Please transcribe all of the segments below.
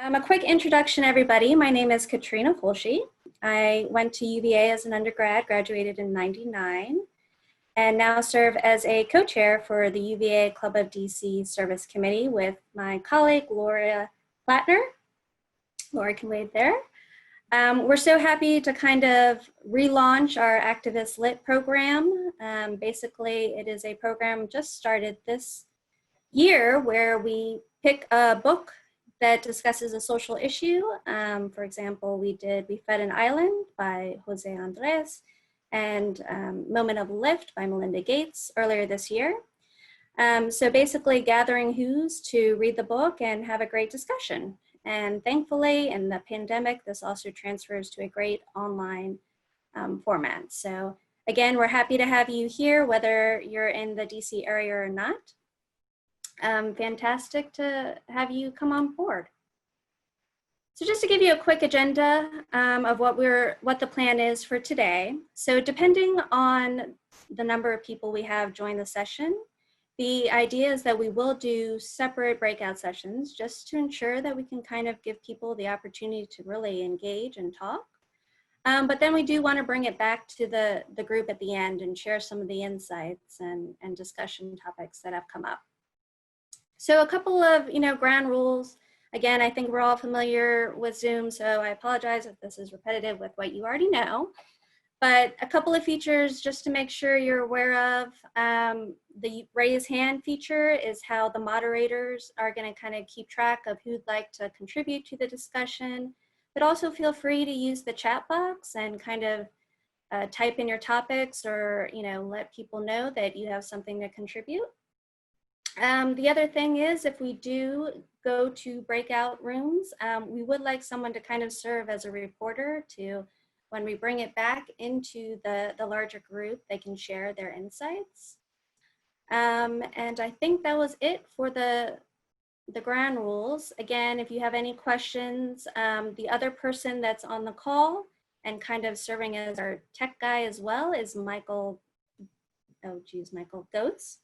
A quick introduction, everybody. My name is Katrina Fulshi. I went to UVA as an undergrad, graduated in '99, and now serve as a co-chair for the UVA Club of DC Service Committee with my colleague, Laura Plattner. Laura can wave there. We're so happy to kind of relaunch our Activist Lit program. Basically, it is a program just started this year where we pick a book that discusses a social issue. For example, we Fed an Island by Jose Andres and Moment of Lift by Melinda Gates earlier this year. So basically gathering who's to read the book and have a great discussion. And thankfully in the pandemic, this also transfers to a great online format. So again, we're happy to have you here, whether you're in the DC area or not. Fantastic to have you come on board. So just to give you a quick agenda of what the plan is for today. So depending on the number of people we have join the session, the idea is that we will do separate breakout sessions just to ensure that we can kind of give people the opportunity to really engage and talk. But then we do want to bring it back to the group at the end and share some of the insights and discussion topics that have come up. So a couple of ground rules. Again, I think we're all familiar with Zoom, so I apologize if this is repetitive with what you already know. But a couple of features just to make sure you're aware of. The raise hand feature is how the moderators are going to kind of keep track of who'd like to contribute to the discussion. But also feel free to use the chat box and kind of type in your topics or let people know that you have something to contribute. The other thing is, if we do go to breakout rooms, we would like someone to kind of serve as a reporter to, when we bring it back into the larger group, they can share their insights. And I think that was it for the ground rules. Again, if you have any questions, the other person that's on the call and kind of serving as our tech guy as well is Michael Goetz.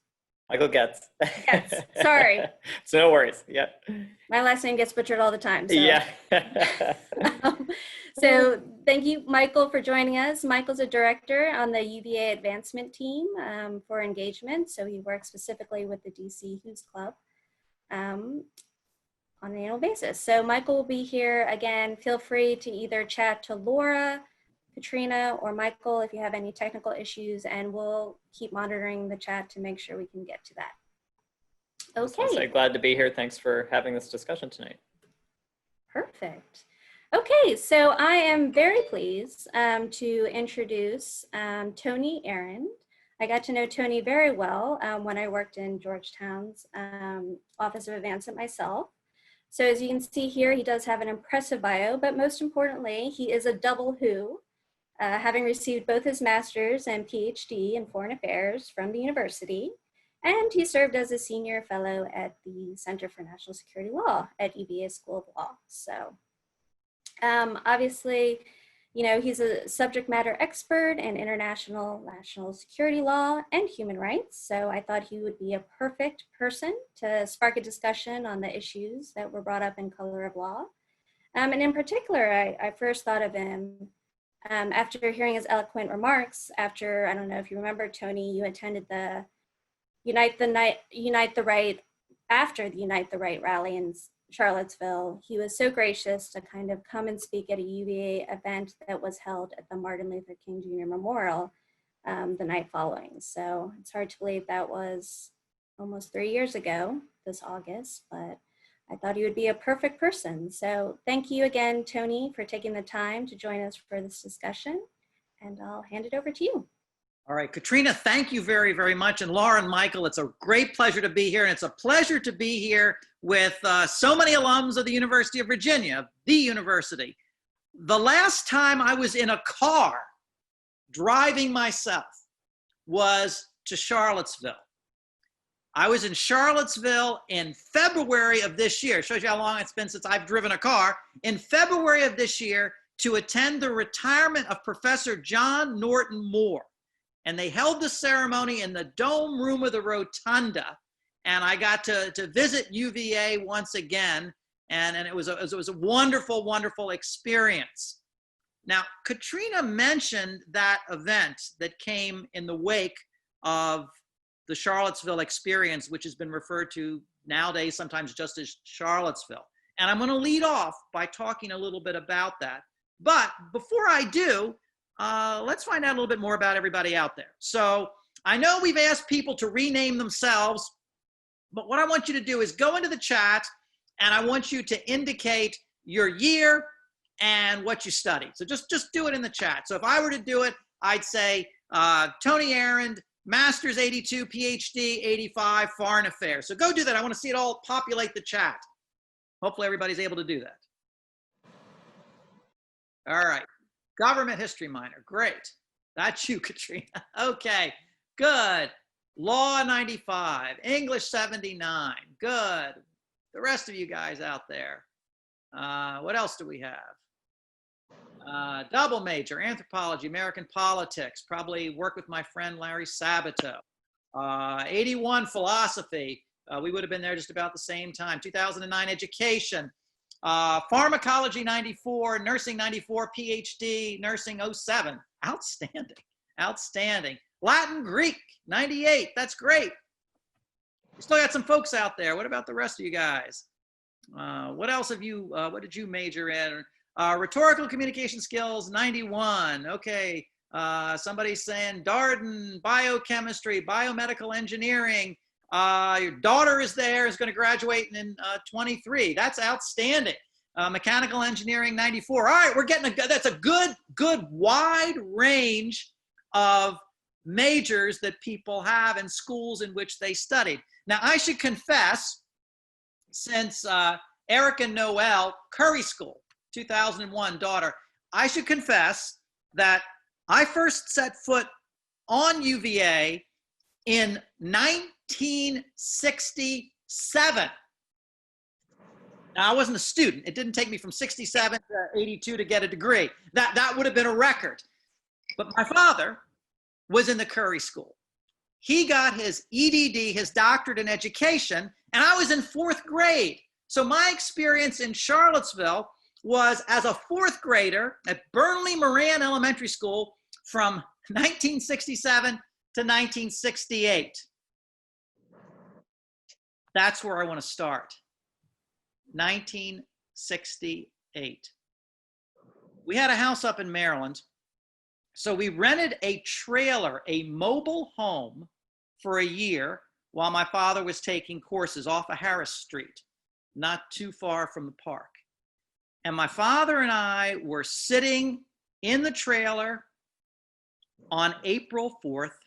Michael Getz. Yes, sorry. So no worries, yeah. My last name gets butchered all the time. So. Yeah. So thank you, Michael, for joining us. Michael's a director on the UVA advancement team for engagement. So he works specifically with the DC Who's Club on an annual basis. So Michael will be here again. Feel free to either chat to Laura, Katrina, or Michael if you have any technical issues, and we'll keep monitoring the chat to make sure we can get to that. Okay. So glad to be here. Thanks for having this discussion tonight. Perfect. Okay, so I am very pleased to introduce Tony Arend. I got to know Tony very well when I worked in Georgetown's Office of Advancement myself. So as you can see here, he does have an impressive bio, but most importantly, he is a double who. Having received both his master's and PhD in foreign affairs from the university, and he served as a senior fellow at the Center for National Security Law at UVA School of Law. So obviously, he's a subject matter expert in international national security law and human rights. So I thought he would be a perfect person to spark a discussion on the issues that were brought up in Color of Law. And in particular, I first thought of him after hearing his eloquent remarks after, I don't know if you remember, Tony, you attended the Unite the Right rally in Charlottesville. He was so gracious to kind of come and speak at a UVA event that was held at the Martin Luther King Jr. Memorial the night following. So it's hard to believe that was almost 3 years ago this August, but I thought he would be a perfect person. So thank you again, Tony, for taking the time to join us for this discussion, and I'll hand it over to you. All right, Katrina, thank you very, very much. And Laura and Michael, it's a great pleasure to be here. And it's a pleasure to be here with so many alums of the University of Virginia, the university. The last time I was in a car driving myself was to Charlottesville. I was in Charlottesville in February of this year. Shows you how long it's been since I've driven a car. In February of this year to attend the retirement of Professor John Norton Moore. And they held the ceremony in the dome room of the rotunda. And I got to visit UVA once again And it was a wonderful, wonderful experience. Now, Katrina mentioned that event that came in the wake of the Charlottesville experience, which has been referred to nowadays sometimes just as Charlottesville. And I'm going to lead off by talking a little bit about that. But before I do, let's find out a little bit more about everybody out there. So I know we've asked people to rename themselves, but what I want you to do is go into the chat, and I want you to indicate your year and what you studied. So just do it in the chat. So if I were to do it, I'd say Tony Arend, Master's 82, PhD 85, Foreign Affairs. So go do that. I want to see it all populate the chat. Hopefully everybody's able to do that. All right. Government history minor. Great. That's you, Katrina. Okay. Good. Law 95. English 79. Good. The rest of you guys out there. What else do we have? Double major, anthropology, American politics. Probably work with my friend Larry Sabato. 81 philosophy. We would have been there just about the same time. 2009 education. Pharmacology 94, nursing 94, PhD, nursing 07. Outstanding. Outstanding. Latin, Greek 98. That's great. We still got some folks out there. What about the rest of you guys? What else have you, what did you major in? Rhetorical communication skills 91. Okay. Somebody's saying Darden, biochemistry, biomedical engineering. Your daughter is there, is going to graduate in 23. That's outstanding. Mechanical engineering 94. All right, we're getting that's a good wide range of majors that people have in schools in which they studied. Now, I should confess, since Erica Noel, Curry School, 2001 daughter, I should confess that I first set foot on UVA in 1967. Now, I wasn't a student. It didn't take me from 67 to 82 to get a degree. That would have been a record. But my father was in the Curry School. He got his EDD, his doctorate in education, and I was in 4th grade. So my experience in Charlottesville was as a 4th grader at Burnley Moran Elementary School from 1967 to 1968. That's where I want to start. 1968. We had a house up in Maryland. So we rented a trailer, a mobile home, for a year while my father was taking courses off of Harris Street, not too far from the park. And my father and I were sitting in the trailer on April 4th,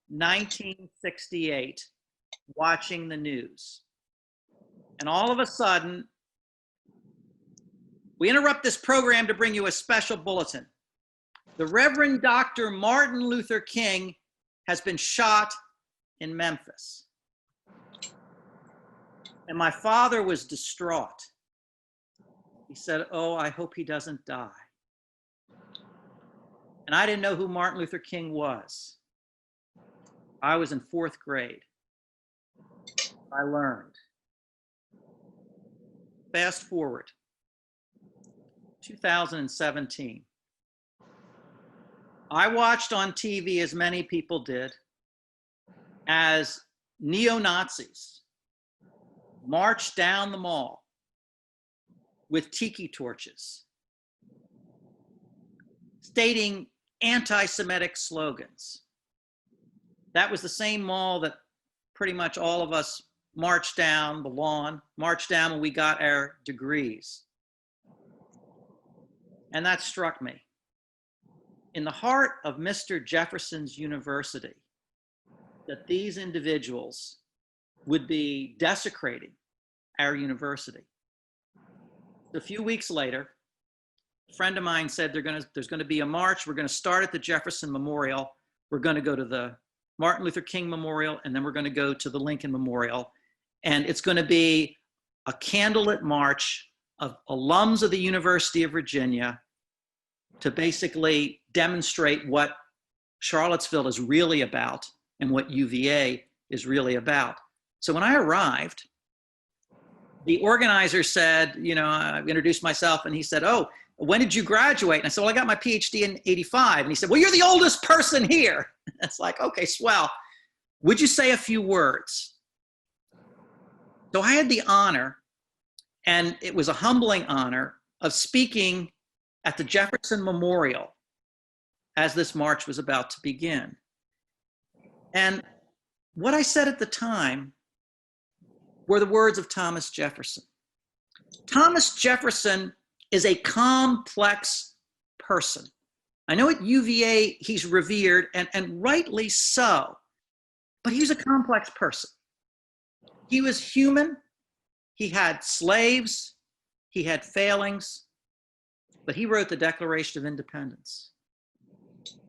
1968, watching the news. And all of a sudden, we interrupt this program to bring you a special bulletin. The Reverend Dr. Martin Luther King has been shot in Memphis. And my father was distraught. He said, "Oh, I hope he doesn't die." And I didn't know who Martin Luther King was. I was in 4th grade. I learned. Fast forward, 2017. I watched on TV, as many people did, as neo-Nazis marched down the mall with tiki torches, stating anti-Semitic slogans. That was the same mall that pretty much all of us marched down the lawn, marched down when we got our degrees. And that struck me. In the heart of Mr. Jefferson's university, that these individuals would be desecrating our university. A few weeks later, a friend of mine said there's going to be a march. We're going to start at the Jefferson Memorial. We're going to go to the Martin Luther King Memorial, and then we're going to go to the Lincoln Memorial. And it's going to be a candlelit march of alums of the University of Virginia to basically demonstrate what Charlottesville is really about and what UVA is really about. So when I arrived, the organizer said, you know, I introduced myself, and he said, "Oh, when did you graduate?" And I said, "Well, I got my PhD in '85." And he said, "Well, you're the oldest person here." It's like, okay, swell. Would you say a few words? So I had the honor, and it was a humbling honor, of speaking at the Jefferson Memorial as this march was about to begin. And what I said at the time were the words of Thomas Jefferson. Thomas Jefferson is a complex person. I know at UVA he's revered, and rightly so, but he's a complex person. He was human. He had slaves. He had failings, but he wrote the Declaration of Independence.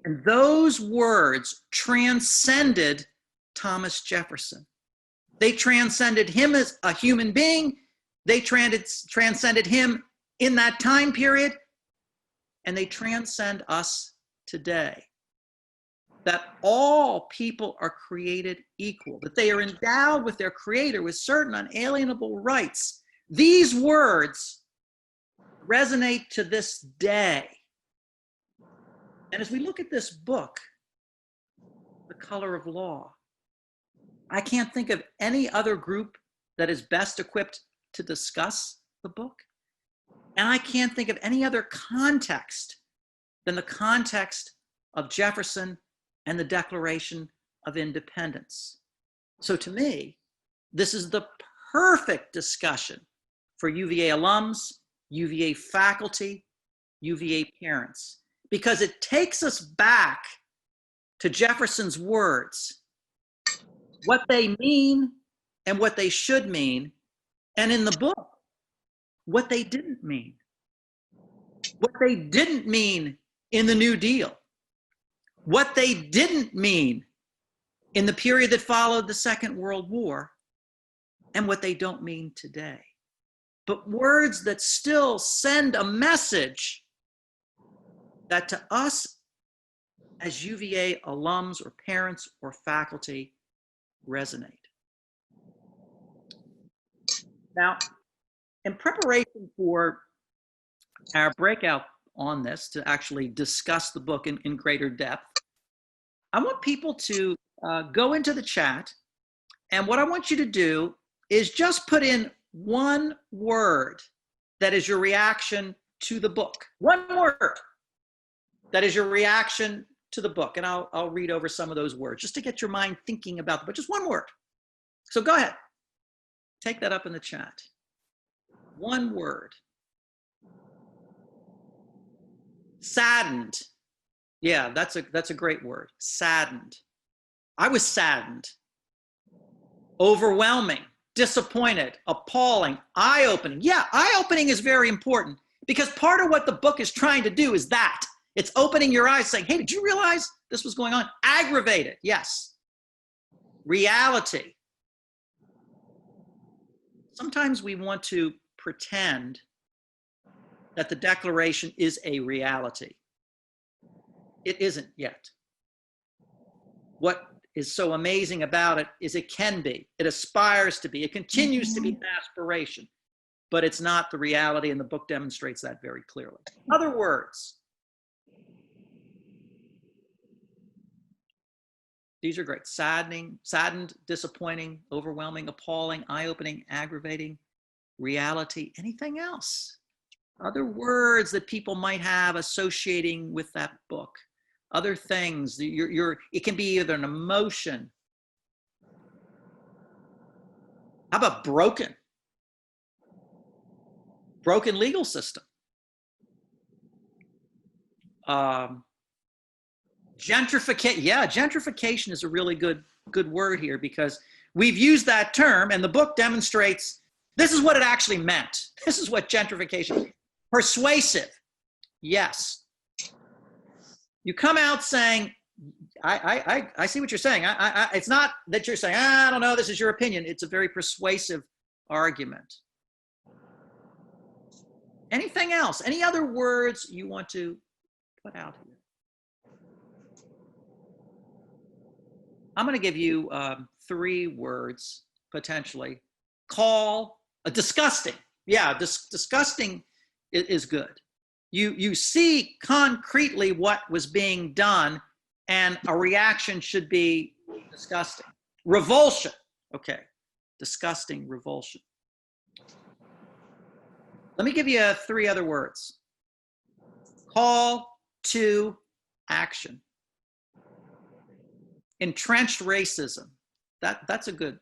And those words transcended Thomas Jefferson. They transcended him as a human being. They transcended him in that time period, and they transcend us today. That all people are created equal, that they are endowed with their Creator with certain unalienable rights. These words resonate to this day. And as we look at this book, The Color of Law, I can't think of any other group that is best equipped to discuss the book. And I can't think of any other context than the context of Jefferson and the Declaration of Independence. So to me, this is the perfect discussion for UVA alums, UVA faculty, UVA parents, because it takes us back to Jefferson's words, what they mean and what they should mean, and in the book, what they didn't mean. What they didn't mean in the New Deal. What they didn't mean in the period that followed the Second World War, and what they don't mean today. But words that still send a message that to us as UVA alums or parents or faculty resonate. Now, in preparation for our breakout on this, to actually discuss the book in greater depth, I want people to go into the chat, and what I want you to do is just put in one word that is your reaction to the book. One word that is your reaction to the book, and I'll read over some of those words just to get your mind thinking about the book. Just one word. So go ahead, take that up in the chat. One word. Saddened. Yeah, that's a great word. Saddened. I was saddened. Overwhelming, disappointed, appalling, eye-opening. Yeah, eye-opening is very important because part of what the book is trying to do is that. It's opening your eyes saying, hey, did you realize this was going on? Aggravated, yes. Reality. Sometimes we want to pretend that the Declaration is a reality. It isn't yet. What is so amazing about it is it can be, it aspires to be, it continues to be an aspiration, but it's not the reality, and the book demonstrates that very clearly. Other words. These are great. Saddening, saddened, disappointing, overwhelming, appalling, eye-opening, aggravating, reality. Anything else? Other words that people might have associating with that book. Other things. It can be either an emotion. How about broken? Broken legal system. Gentrification. Yeah, gentrification is a really good word here because we've used that term, and the book demonstrates this is what it actually meant. This is what gentrification. Persuasive. Yes. You come out saying, I see what you're saying. It's not that you're saying, I don't know, this is your opinion. It's a very persuasive argument. Anything else? Any other words you want to put out here? I'm going to give you 3 words, potentially. Call, Disgusting. Yeah, disgusting is good. You see concretely what was being done, and a reaction should be disgusting. Revulsion. Okay, disgusting, revulsion. Let me give you 3 other words. Call to action. Entrenched racism. That's a good,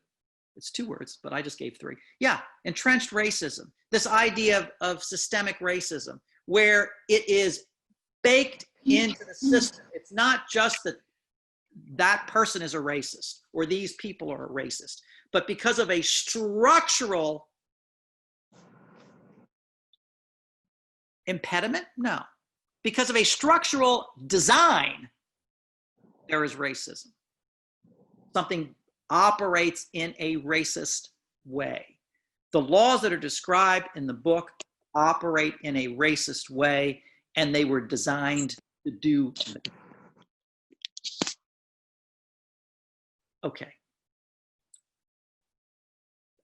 it's 2 words, but I just gave 3. Yeah, entrenched racism. This idea of systemic racism, where it is baked into the system. It's not just that that person is a racist or these people are a racist, but because of a structural impediment? No. Because of a structural design, there is racism. Something operates in a racist way. The laws that are described in the book operate in a racist way, and they were designed to do. Okay.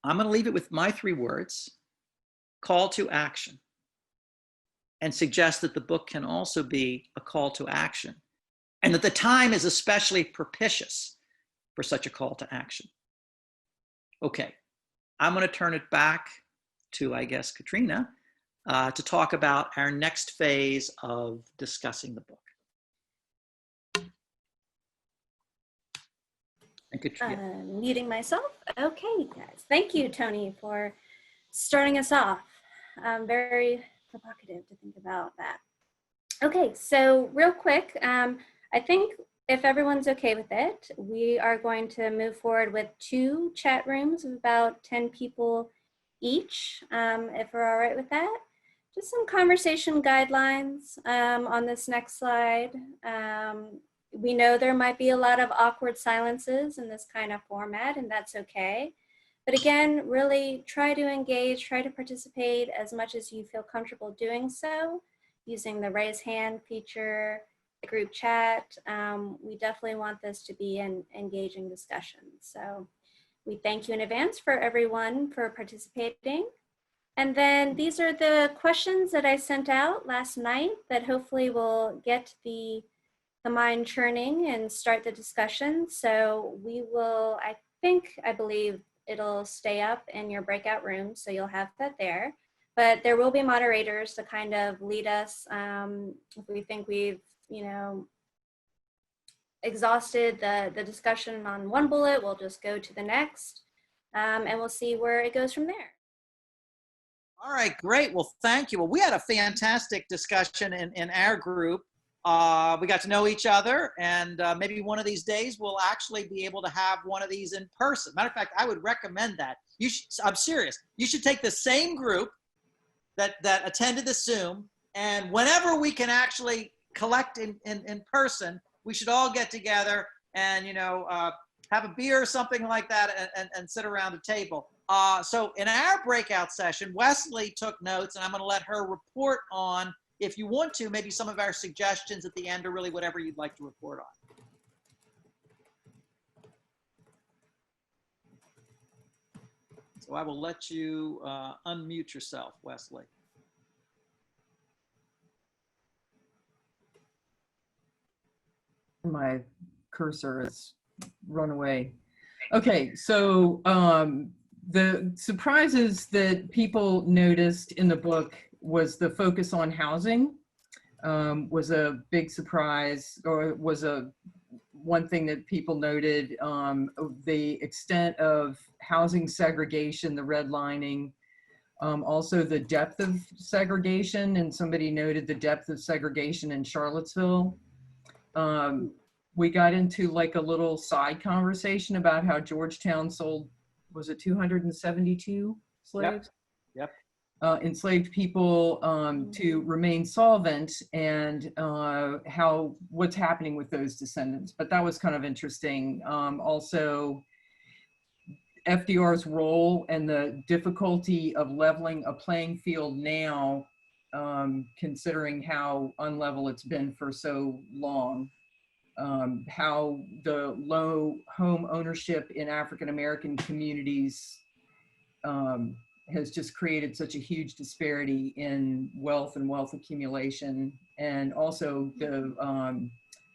I'm going to leave it with my 3 words, call to action, and suggest that the book can also be a call to action, and that the time is especially propitious for such a call to action. Okay, I'm going to turn it back to, I guess, Katrina, to talk about our next phase of discussing the book. And Katrina. Muting myself. Okay, guys. Thank you, Tony, for starting us off. Very provocative to think about that. Okay, so real quick, I think if everyone's okay with it, we are going to move forward with 2 chat rooms of about 10 people each, if we're all right with that. Just some conversation guidelines on this next slide. We know there might be a lot of awkward silences in this kind of format, and that's okay. But again, really try to engage, try to participate as much as you feel comfortable doing so, using the raise hand feature, the group chat. We definitely want this to be an engaging discussion. So we thank you in advance for everyone for participating. And then these are the questions that I sent out last night that hopefully will get the mind churning and start the discussion. So we will, I believe it'll stay up in your breakout room, so you'll have that there. But there will be moderators to kind of lead us if we think we've, exhausted the discussion on one bullet, we'll just go to the next, and we'll see where it goes from there. All right, great. Well, thank you. Well, we had a fantastic discussion in our group. We got to know each other, and maybe one of these days we'll actually be able to have one of these in person. Matter of fact, I would recommend that. I'm serious. You should take the same group that attended the Zoom, and whenever we can actually collect in person, we should all get together and have a beer or something like that and sit around a table. So in our breakout session, Wesley took notes, and I'm going to let her report on, if you want to, maybe some of our suggestions at the end, or really whatever you'd like to report on. So I will let you unmute yourself, Wesley. My cursor has run away. Okay, so the surprises that people noticed in the book was the focus on housing was a big surprise, or was one thing that people noted. The extent of housing segregation, the redlining, also the depth of segregation, and somebody noted the depth of segregation in Charlottesville. We got into like a little side conversation about how Georgetown sold, was it 272 slaves? Yep. Enslaved people to remain solvent, and what's happening with those descendants. But that was kind of interesting. Also, FDR's role and the difficulty of leveling a playing field now, considering how unlevel it's been for so long. How the low home ownership in African-American communities has just created such a huge disparity in wealth and wealth accumulation, and also the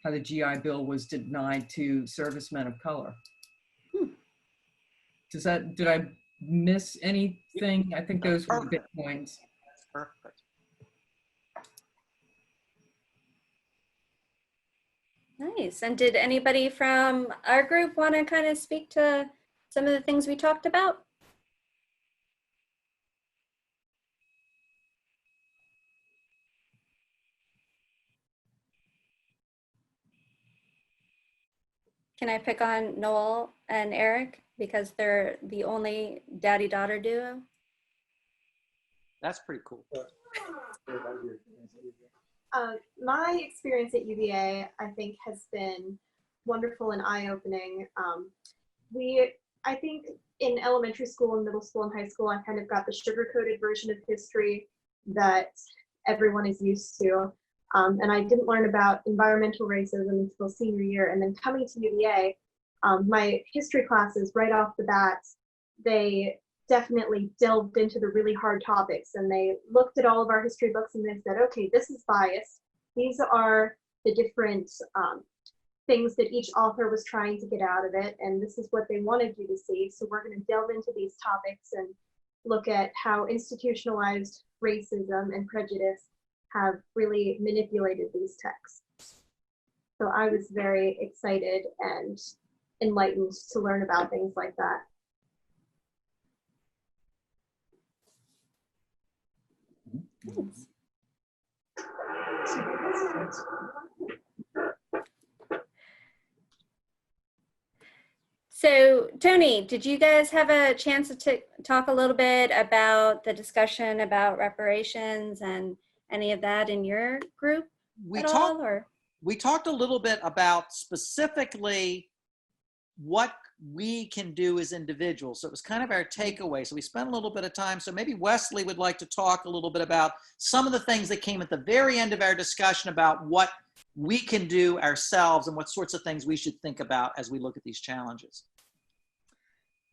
how the GI Bill was denied to servicemen of color. Did I miss anything? I think those were the big points. That's perfect. Nice. And did anybody from our group want to kind of speak to some of the things we talked about? Can I pick on Noel and Eric because they're the only daddy-daughter duo? That's pretty cool. My experience at UVA, I think, has been wonderful and eye-opening. I think in elementary school and middle school and high school, I kind of got the sugar-coated version of history that everyone is used to. And I didn't learn about environmental racism until senior year. And then coming to UVA, my history classes right off the bat, they definitely delved into the really hard topics, and they looked at all of our history books and they said, okay, this is biased. These are the different things that each author was trying to get out of it, and this is what they wanted you to see. So we're going to delve into these topics and look at how institutionalized racism and prejudice have really manipulated these texts. So I was very excited and enlightened to learn about things like that. Thanks. So Tony, did you guys have a chance to talk a little bit about the discussion about reparations and any of that in your group We talked a little bit about specifically what we can do as individuals. So it was kind of our takeaway. So we spent a little bit of time. So maybe Wesley would like to talk a little bit about some of the things that came at the very end of our discussion about what we can do ourselves and what sorts of things we should think about as we look at these challenges.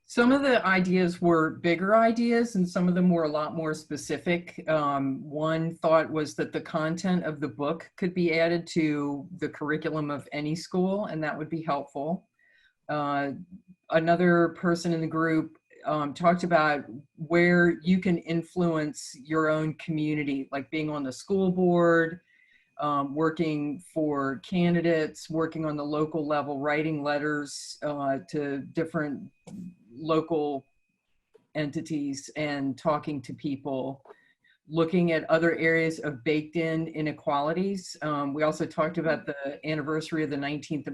Some of the ideas were bigger ideas and some of them were a lot more specific. One thought was that the content of the book could be added to the curriculum of any school, and that would be helpful. Another person in the group talked about where you can influence your own community, like being on the school board, working for candidates, working on the local level, writing letters to different local entities and talking to people, looking at other areas of baked-in inequalities. We also talked about the anniversary of the 19th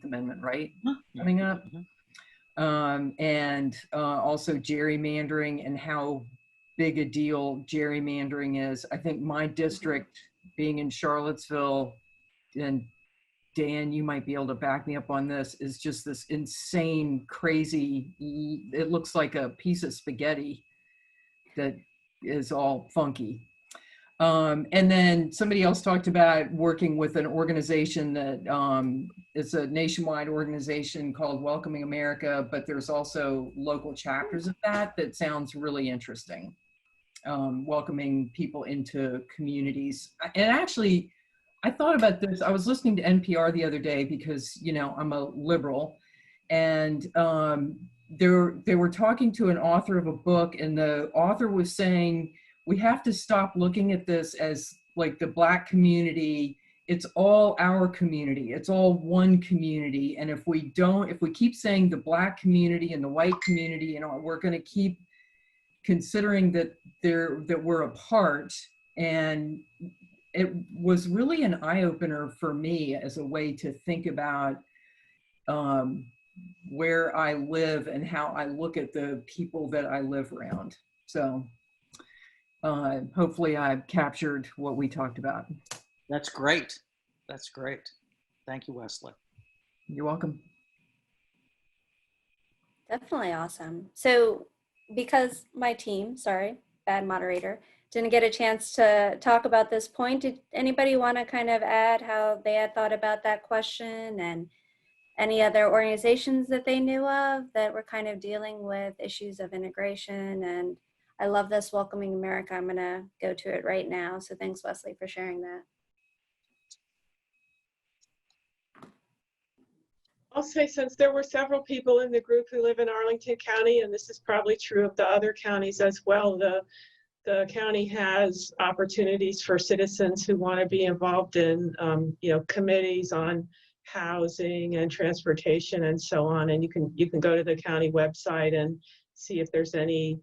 Amendment, right? Mm-hmm. Coming up. Mm-hmm. And also gerrymandering and how big a deal gerrymandering is. I think my district, being in Charlottesville, and Dan, you might be able to back me up on this, is just this insane, crazy, it looks like a piece of spaghetti that is all funky. And then somebody else talked about working with an organization that is a nationwide organization called Welcoming America, but there's also local chapters of that sounds really interesting. Welcoming people into communities. And actually, I thought about this. I was listening to NPR the other day because, you know, I'm a liberal, and they were talking to an author of a book, and the author was saying, we have to stop looking at this as like the Black community. It's all our community. It's all one community. And if we keep saying the Black community and the white community, you know, we're going to keep considering that we're apart. And it was really an eye-opener for me as a way to think about where I live and how I look at the people that I live around. So hopefully I've captured what we talked about. That's great. That's great. Thank you, Wesley. You're welcome. Definitely awesome. So because my team, sorry, bad moderator, didn't get a chance to talk about this point, did anybody want to kind of add how they had thought about that question and any other organizations that they knew of that were kind of dealing with issues of integration and I love this Welcoming America. I'm gonna go to it right now. So thanks, Wesley, for sharing that. I'll say, since there were several people in the group who live in Arlington County, and this is probably true of the other counties as well, the county has opportunities for citizens who want to be involved in, committees on housing and transportation and so on. And you can go to the county website and see if there's any,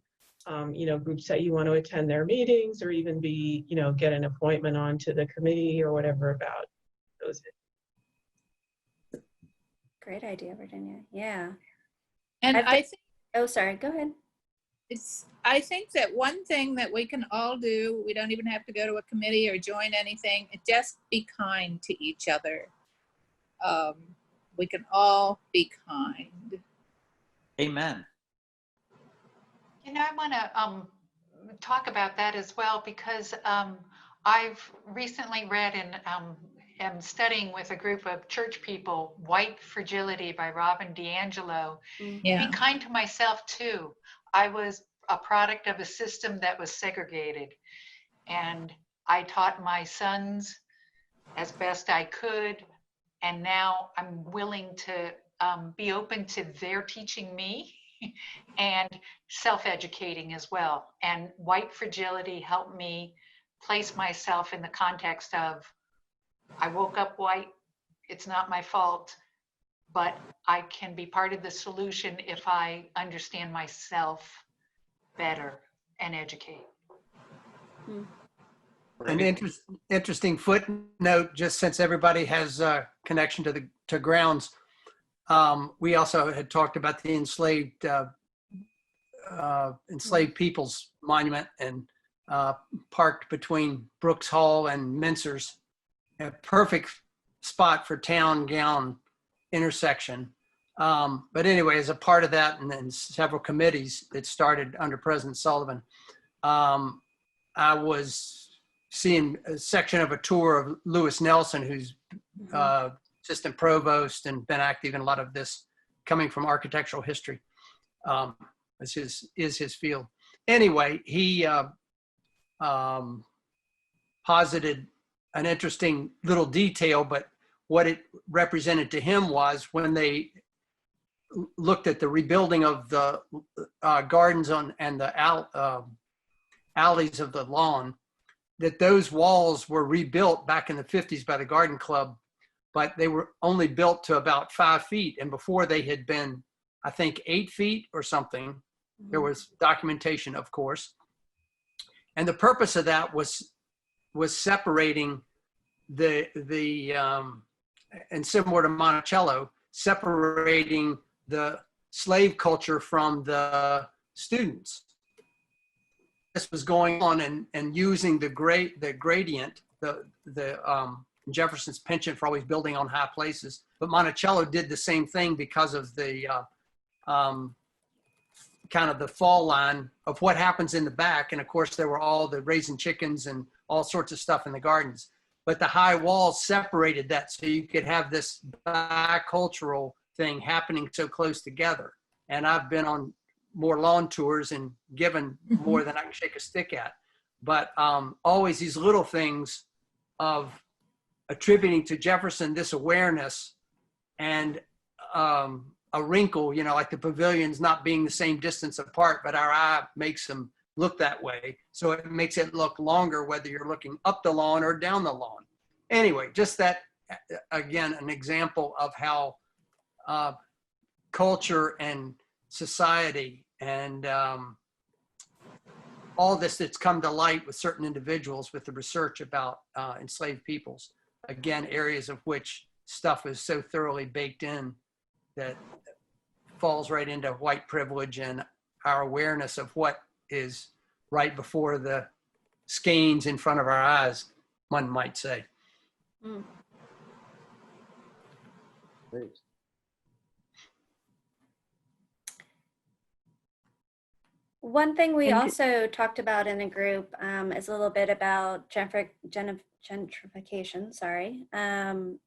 groups that you want to attend their meetings, or even be, get an appointment onto the committee or whatever about those. Great idea, Virginia. Yeah. And I think Oh, sorry. Go ahead. I think that one thing that we can all do, we don't even have to go to a committee or join anything, just be kind to each other. We can all be kind. Amen. I want to talk about that as well, because I've recently read and am studying with a group of church people, White Fragility by Robin DiAngelo. Yeah. Be kind to myself too. I was a product of a system that was segregated, and I taught my sons as best I could, and now I'm willing to be open to their teaching me and self-educating as well. And White Fragility helped me place myself in the context of, I woke up white, it's not my fault, but I can be part of the solution if I understand myself better and educate. An interesting footnote, just since everybody has a connection to grounds. We also had talked about the enslaved people's monument, and parked between Brooks Hall and Mincer's, a perfect spot for town gown intersection. But anyway, as a part of that, and then several committees that started under President Sullivan, I was seeing a section of a tour of Lewis Nelson, who's assistant provost and been active in a lot of this, coming from architectural history, is his field. Anyway, he posited an interesting little detail, but what it represented to him was when they looked at the rebuilding of the gardens and the alleys of the lawn, that those walls were rebuilt back in the 50s by the Garden Club, but they were only built to about 5 feet. And before they had been, I think, 8 feet or something. There was documentation, of course. And the purpose of that was separating and similar to Monticello, separating the slave culture from the students. This was going on and using the gradient, Jefferson's penchant for always building on high places. But Monticello did the same thing because of the kind of the fall line of what happens in the back. And of course, there were all the raising chickens and all sorts of stuff in the gardens. But the high walls separated that, so you could have this bicultural thing happening so close together. And I've been on more lawn tours and given more than I can shake a stick at. But always these little things of attributing to Jefferson this awareness and a wrinkle, like the pavilions not being the same distance apart, but our eye makes them look that way. So it makes it look longer, whether you're looking up the lawn or down the lawn. Anyway, just that, again, an example of how culture and society and all this that's come to light with certain individuals with the research about enslaved peoples, again, areas of which stuff is so thoroughly baked in that falls right into white privilege and our awareness of what is right before the skeins in front of our eyes, one might say. Great. One thing we also talked about in the group is a little bit about gentrification, sorry. And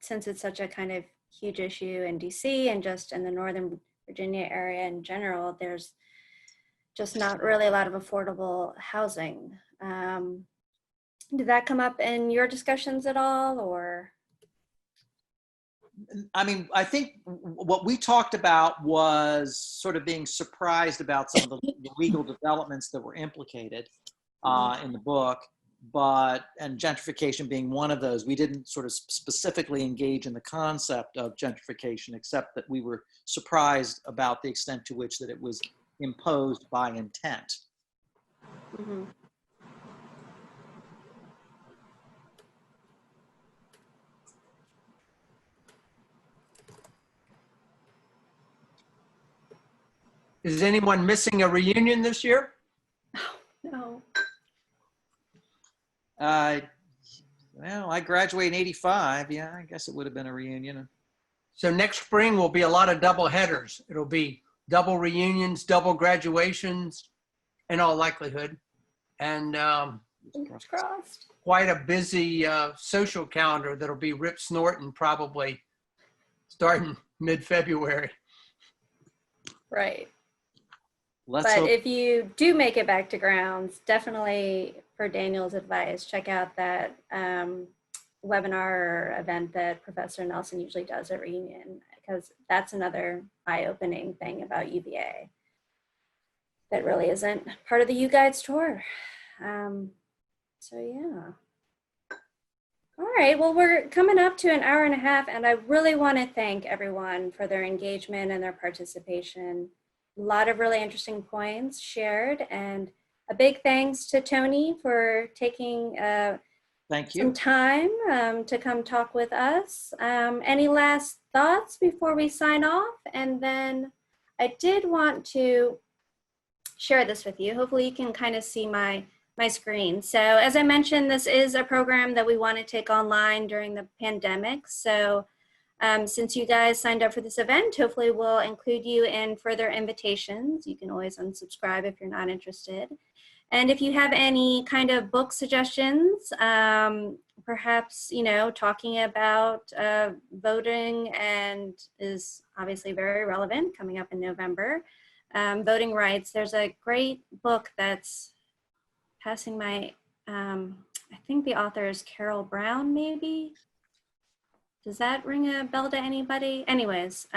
since it's such a kind of huge issue in DC and just in the Northern Virginia area in general, there's just not really a lot of affordable housing. Did that come up in your discussions at all, or? I mean, I think what we talked about was sort of being surprised about some of the legal developments that were implicated in the book, and gentrification being one of those. We didn't sort of specifically engage in the concept of gentrification, except that we were surprised about the extent to which that it was imposed by intent. Mm-hmm. Is anyone missing a reunion this year? No. Well, I graduated in '85. Yeah, I guess it would have been a reunion. So next spring will be a lot of double headers. It'll be double reunions, double graduations, in all likelihood. And Fingers crossed. quite a busy social calendar that'll be rip snorting probably starting mid-February. Right. Let's But hope. if you do make it back to grounds, definitely, for Daniel's advice, check out that webinar or event that Professor Nelson usually does at Reunion, because that's another eye-opening thing about UVA that really isn't part of the U Guides tour. So yeah. All right, well, we're coming up to an hour and a half, and I really want to thank everyone for their engagement and their participation. A lot of really interesting points shared, and a big thanks to Tony for taking Thank you. some time to come talk with us. Any last thoughts before we sign off? And then I did want to share this with you. Hopefully you can kind of see my screen. So as I mentioned, this is a program that we want to take online during the pandemic. So since you guys signed up for this event, hopefully we'll include you in further invitations. You can always unsubscribe if you're not interested. And if you have any kind of book suggestions, perhaps, you know, talking about voting, and is obviously very relevant coming up in November, voting rights. There's a great book that's passing my, I think the author is Carol Brown, maybe? Does that ring a bell to anybody? Anyways,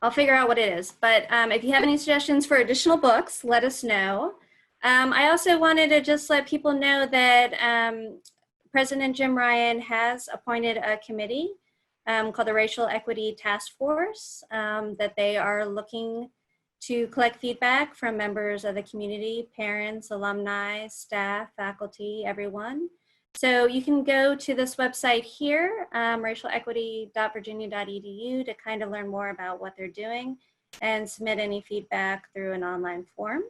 I'll figure out what it is. But if you have any suggestions for additional books, let us know. I also wanted to just let people know that President Jim Ryan has appointed a committee called the Racial Equity Task Force that they are looking to collect feedback from members of the community, parents, alumni, staff, faculty, everyone. So you can go to this website here, racialequity.virginia.edu, to kind of learn more about what they're doing and submit any feedback through an online form.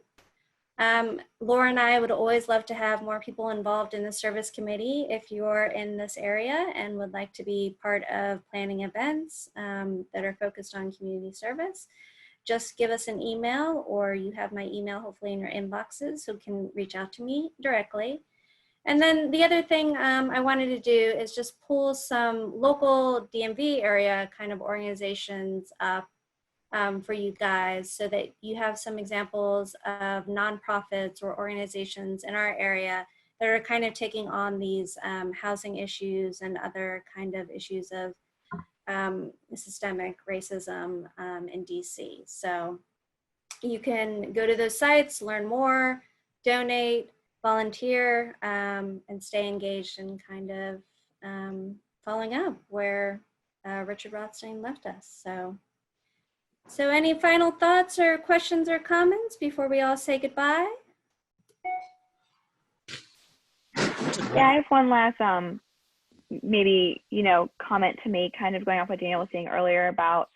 Laura and I would always love to have more people involved in the service committee. If you're in this area and would like to be part of planning events that are focused on community service, just give us an email, or you have my email hopefully in your inboxes, so you can reach out to me directly. And then the other thing I wanted to do is just pull some local DMV area kind of organizations up for you guys, so that you have some examples of nonprofits or organizations in our area that are kind of taking on these housing issues and other kind of issues of systemic racism in DC. So you can go to those sites, learn more, donate, volunteer, and stay engaged in kind of following up where Richard Rothstein left us. So any final thoughts or questions or comments before we all say goodbye? Yeah, I have one last maybe, you know, comment to make, kind of going off what Daniel was saying earlier about,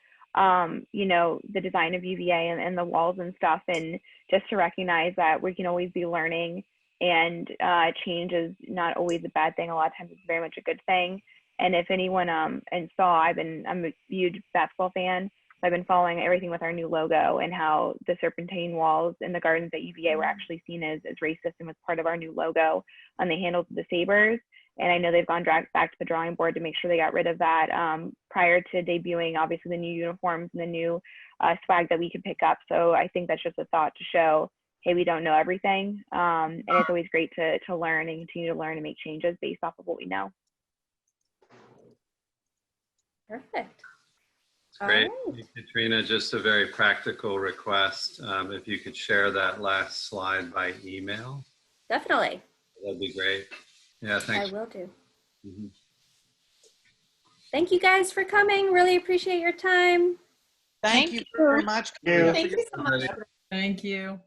you know, the design of UVA and the walls and stuff, and just to recognize that we can always be learning, and change is not always a bad thing. A lot of times it's very much a good thing. And if anyone I'm a huge basketball fan. So I've been following everything with our new logo, and how the serpentine walls in the gardens at UVA were actually seen as racist and was part of our new logo on the handles of the sabers. And I know they've gone back to the drawing board to make sure they got rid of that prior to debuting, obviously, the new uniforms and the new swag that we can pick up. So I think that's just a thought to show, hey, we don't know everything. And it's always great to learn and continue to learn and make changes based off of what we know. Perfect. Great. All right. Katrina, just a very practical request. If you could share that last slide by email, Definitely. that'd be great. Yeah, thanks. I will do. Mhm. Thank you guys for coming. Really appreciate your time. Thank you very much. Thank you so much. Thank you.